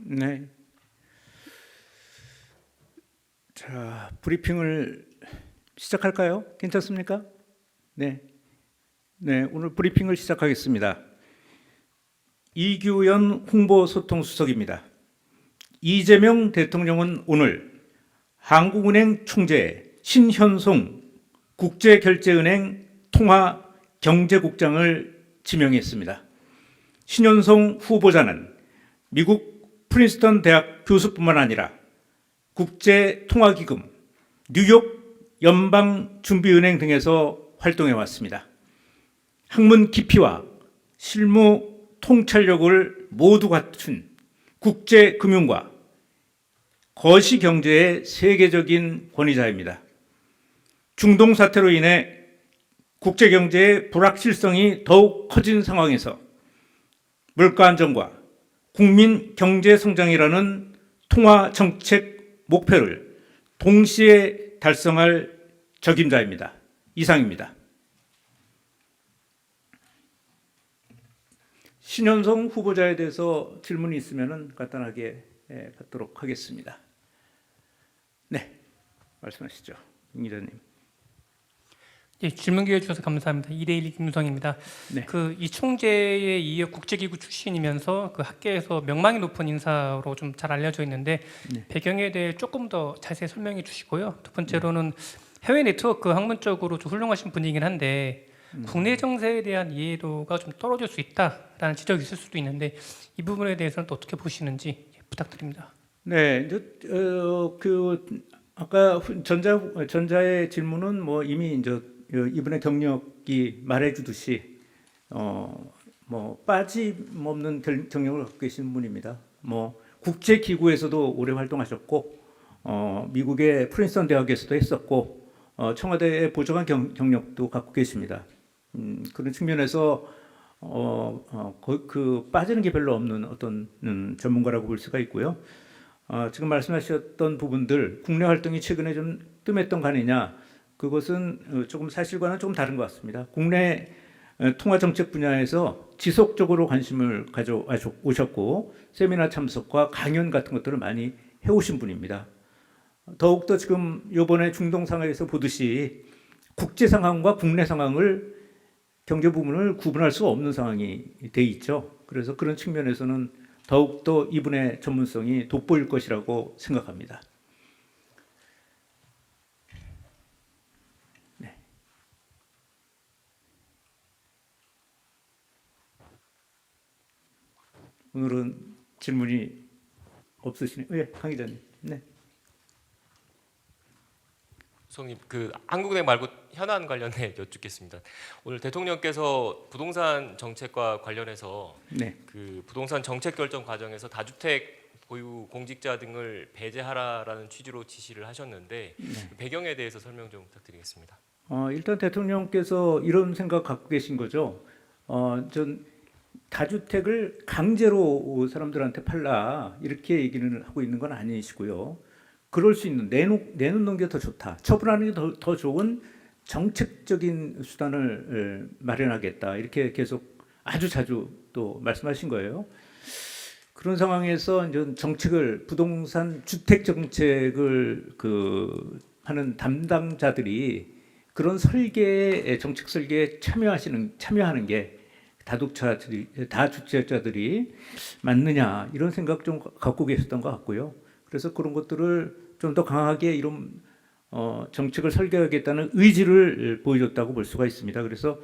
네. 자, 브리핑을 시작할까요? 괜찮습니까? 네. 네, 오늘 브리핑을 시작하겠습니다. 이규현 홍보소통수석입니다. 이재명 대통령은 오늘 한국은행 총재 신현송 국제결제은행 통화경제국장을 지명했습니다. 신현송 후보자는 미국 프린스턴 대학 교수뿐만 아니라 국제통화기금, 뉴욕 연방준비은행 등에서 활동해 왔습니다. 학문 깊이와 실무 통찰력을 모두 갖춘 국제금융과 거시경제의 세계적인 권위자입니다. 중동 사태로 인해 국제경제의 불확실성이 더욱 커진 상황에서 물가 안정과 국민 경제 성장이라는 통화 정책 목표를 동시에 달성할 적임자입니다. 이상입니다. 신현성 후보자에 대해서 질문이 있으면 간단하게 받도록 하겠습니다. 네, 말씀하시죠, 임 기자님. 예, 질문 기회 주셔서 감사합니다. 이대일 김유성입니다. 네. 이 총재의 이해 국제기구 출신이면서 그 학계에서 명망이 높은 인사로 좀 잘 알려져 있는데 네. 배경에 대해 조금 더 자세히 설명해 주시고요. 두 번째로는 해외 네트워크 학문적으로 좀 훌륭하신 분이긴 한데 국내 정세에 대한 이해도가 좀 떨어질 수 있다라는 지적이 있을 수도 있는데 이 부분에 대해서는 또 어떻게 보시는지 부탁드립니다. 네, 아까 전자의 질문은 뭐 이미 이제 이분의 경력이 말해주듯이 뭐 빠짐없는 경력을 갖고 계신 분입니다. 뭐 국제 기구에서도 오래 활동하셨고 미국의 프린스턴 대학에서도 했었고 청와대의 보좌관 경력도 갖고 계십니다. 그런 측면에서 그 빠지는 게 별로 없는 어떤 전문가라고 볼 수가 있고요. 지금 말씀하셨던 부분들 국내 활동이 최근에 좀 뜸했던 거 아니냐, 그것은 조금 사실과는 조금 다른 것 같습니다. 국내 통화 정책 분야에서 지속적으로 관심을 가져오셨고 세미나 참석과 강연 같은 것들을 많이 해오신 분입니다. 더욱더 지금 이번에 중동 상황에서 보듯이 국제 상황과 국내 상황을 경제 부분을 구분할 수 없는 상황이 돼 있죠. 그래서 그런 측면에서는 더욱더 이분의 전문성이 돋보일 것이라고 생각합니다. 네. 오늘은 질문이 없으시네요. 예, 강 기자님. 네. 소장님, 그 한국은행 말고 현안 관련해 여쭙겠습니다. 오늘 대통령께서 부동산 정책과 관련해서 네. 그 부동산 정책 결정 과정에서 다주택 보유 공직자 등을 배제하라라는 취지로 지시를 하셨는데 그 배경에 대해서 설명 좀 부탁드리겠습니다. 일단 대통령께서 이런 생각 갖고 계신 거죠. 전 다주택을 강제로 사람들한테 팔라 이렇게 얘기를 하고 있는 건 아니시고요. 그럴 수 있는 내놓는 게 더 좋다. 처분하는 게 더 좋은 정책적인 수단을 마련하겠다. 이렇게 계속 아주 자주 또 말씀하신 거예요. 그런 상황에서 이제 정책을 부동산 주택 정책을 하는 담당자들이 그런 설계에 정책 설계에 참여하는 게 다주택자들이 맞느냐 이런 생각 좀 갖고 계셨던 것 같고요. 그래서 그런 것들을 좀 더 강하게 이런 정책을 설계하겠다는 의지를 보여줬다고 볼 수가 있습니다. 그래서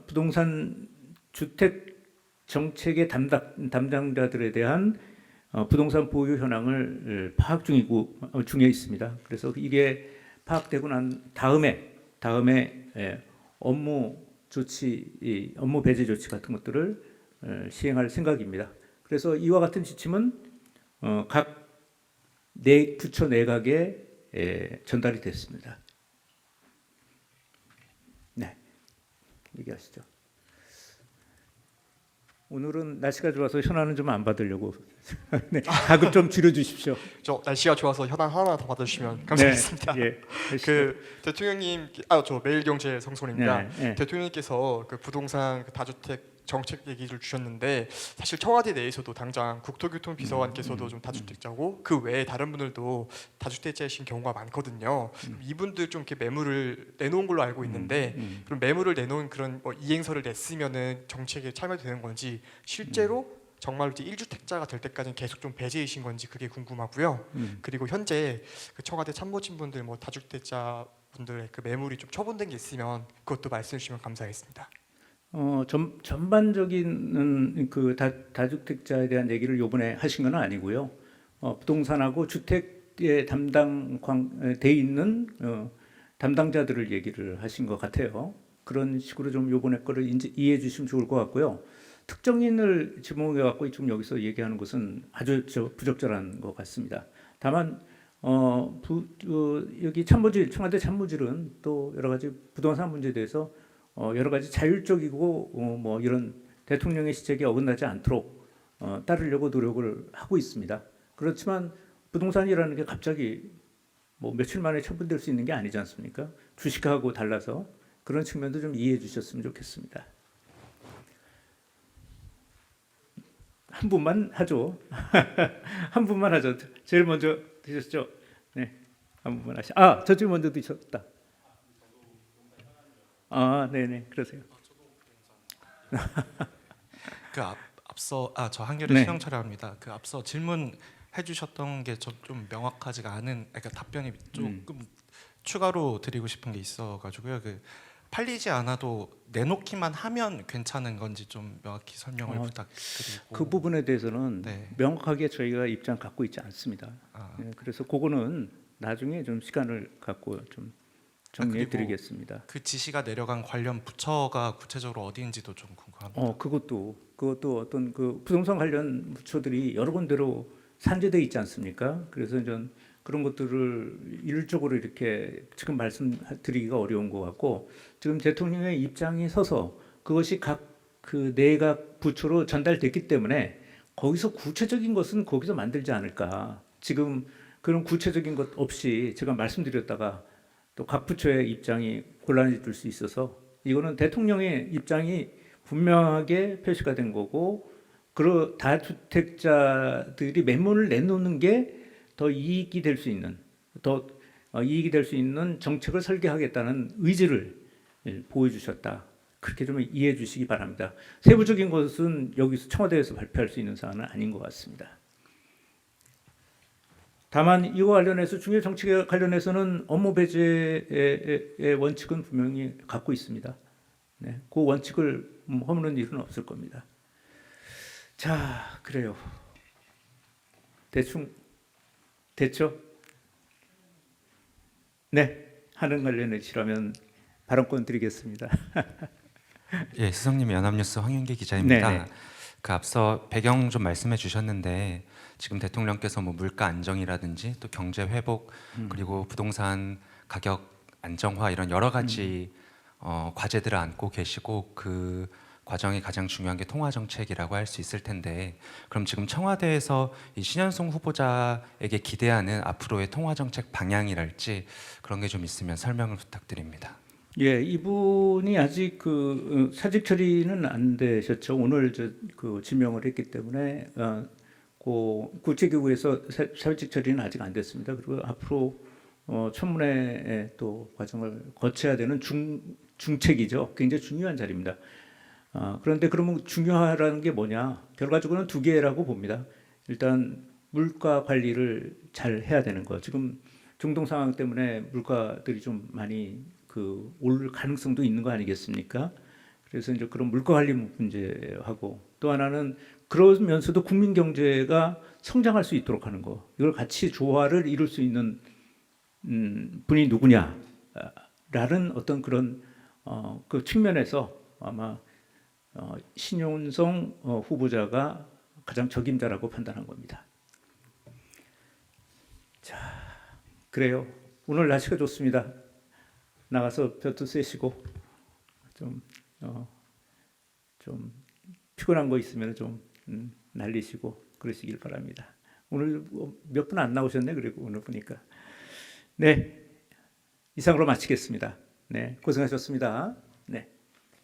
부동산 주택 정책의 담당자들에 대한 부동산 보유 현황을 파악 중에 있습니다. 그래서 이게 파악되고 난 다음에 업무 배제 조치 같은 것들을 시행할 생각입니다. 그래서 이와 같은 지침은 각 부처 내각에 전달이 됐습니다. 네, 얘기하시죠. 오늘은 날씨가 좋아서 현안은 좀 안 받으려고 네, 가급 좀 줄여주십시오. 저 날씨가 좋아서 현안 하나 더 받아주시면 감사하겠습니다. 네, 예, 그 대통령님, 저 매일경제 성손입니다. 네. 대통령님께서 그 부동산 그 다주택 정책 얘기를 주셨는데 사실 청와대 내에서도 당장 국토교통비서관께서도 좀 다주택자고 그 외에 다른 분들도 다주택자이신 경우가 많거든요. 이분들 좀 이렇게 매물을 내놓은 걸로 알고 있는데 그럼 매물을 내놓은 그런 뭐 이행서를 냈으면은 정책에 참여되는 건지 실제로 정말로 이제 1주택자가 될 때까지는 계속 좀 배제이신 건지 그게 궁금하고요. 그리고 현재 그 청와대 참모진분들 뭐 다주택자 분들의 그 매물이 좀 처분된 게 있으면 그것도 말씀해 주시면 감사하겠습니다. 전반적인 그 다주택자에 대한 얘기를 요번에 하신 건 아니고요. 부동산하고 주택에 돼 있는 담당자들을 얘기를 하신 것 같아요. 그런 식으로 좀 요번에 거를 이해해 주시면 좋을 것 같고요. 특정인을 지목해 갖고 지금 여기서 얘기하는 것은 아주 부적절한 것 같습니다. 다만 여기 청와대 참모질은 또 여러 가지 부동산 문제에 대해서 여러 가지 자율적이고 뭐 이런 대통령의 시책에 어긋나지 않도록 따르려고 노력을 하고 있습니다. 그렇지만 부동산이라는 게 갑자기 뭐 며칠 만에 처분될 수 있는 게 아니지 않습니까? 주식하고 달라서 그런 측면도 좀 이해해 주셨으면 좋겠습니다. 한 분만 하죠. 한 분만 하죠. 제일 먼저 드셨죠? 네, 한 분만 하시. 저쪽이 먼저 드셨다. 네네, 그러세요. 앞서 저 한겨레 네. 시영 촬영합니다. 그 앞서 질문해 주셨던 게 좀 명확하지가 않은, 그러니까 답변이 조금 추가로 드리고 싶은 게 있어가지고요. 그 팔리지 않아도 내놓기만 하면 괜찮은 건지 좀 명확히 설명을 부탁드리고. 그 부분에 대해서는 네. 명확하게 저희가 입장 갖고 있지 않습니다. 네, 그래서 그거는 나중에 좀 시간을 갖고 좀 정리해 드리겠습니다. 그 지시가 내려간 관련 부처가 구체적으로 어디인지도 좀 궁금합니다. 그것도 어떤 그 부동산 관련 부처들이 여러 군데로 산재돼 있지 않습니까? 그래서 전 그런 것들을 일률적으로 이렇게 지금 말씀드리기가 어려운 것 같고, 지금 대통령의 입장이 서서 그것이 각 그 내각 부처로 전달됐기 때문에 거기서 구체적인 것은 거기서 만들지 않을까. 지금 그런 구체적인 것 없이 제가 말씀드렸다가 또 각 부처의 입장이 곤란해질 수 있어서, 이거는 대통령의 입장이 분명하게 표시가 된 거고, 다주택자들이 매물을 내놓는 게 더 이익이 될 수 있는 정책을 설계하겠다는 의지를 보여주셨다. 그렇게 좀 이해해 주시기 바랍니다. 세부적인 것은 여기서 청와대에서 발표할 수 있는 사안은 아닌 것 같습니다. 다만 이거 관련해서 중요 정책에 관련해서는 업무 배제의 원칙은 분명히 갖고 있습니다. 네, 그 원칙을 허무는 일은 없을 겁니다. 자, 그래요. 대충 됐죠? 네, 하는 관련해시라면 발언권 드리겠습니다. 예, 스성님 연합뉴스 황윤기 기자입니다. 네네. 그 앞서 배경 좀 말씀해 주셨는데 지금 대통령께서 뭐 물가 안정이라든지 또 경제 회복 그리고 부동산 가격 안정화 이런 여러 가지 과제들을 안고 계시고 그 과정이 가장 중요한 게 통화 정책이라고 할 수 있을 텐데, 그럼 지금 청와대에서 이 신현송 후보자에게 기대하는 앞으로의 통화 정책 방향이랄지 그런 게 좀 있으면 설명을 부탁드립니다. 예, 이분이 아직 그 사직 처리는 안 되셨죠. 오늘 그 지명을 했기 때문에 그 국제기구에서 사직 처리는 아직 안 됐습니다. 그리고 앞으로 청문회 또 과정을 거쳐야 되는 중책이죠. 굉장히 중요한 자리입니다. 그런데 그러면 중요하라는 게 뭐냐? 결과적으로는 두 개라고 봅니다. 일단 물가 관리를 잘 해야 되는 거. 지금 중동 상황 때문에 물가들이 좀 많이 올 가능성도 있는 거 아니겠습니까? 그래서 이제 그런 물가 관리 문제하고, 또 하나는 그러면서도 국민 경제가 성장할 수 있도록 하는 거. 이걸 같이 조화를 이룰 수 있는 분이 누구냐라는 어떤 그런 그 측면에서 아마 신현송 후보자가 가장 적임자라고 판단한 겁니다. 자, 그래요. 오늘 날씨가 좋습니다. 나가서 볕도 쐬시고 좀 피곤한 거 있으면 좀 날리시고 그러시길 바랍니다. 오늘 몇 분 안 나오셨네. 그리고 오늘 보니까. 네, 이상으로 마치겠습니다. 네, 고생하셨습니다.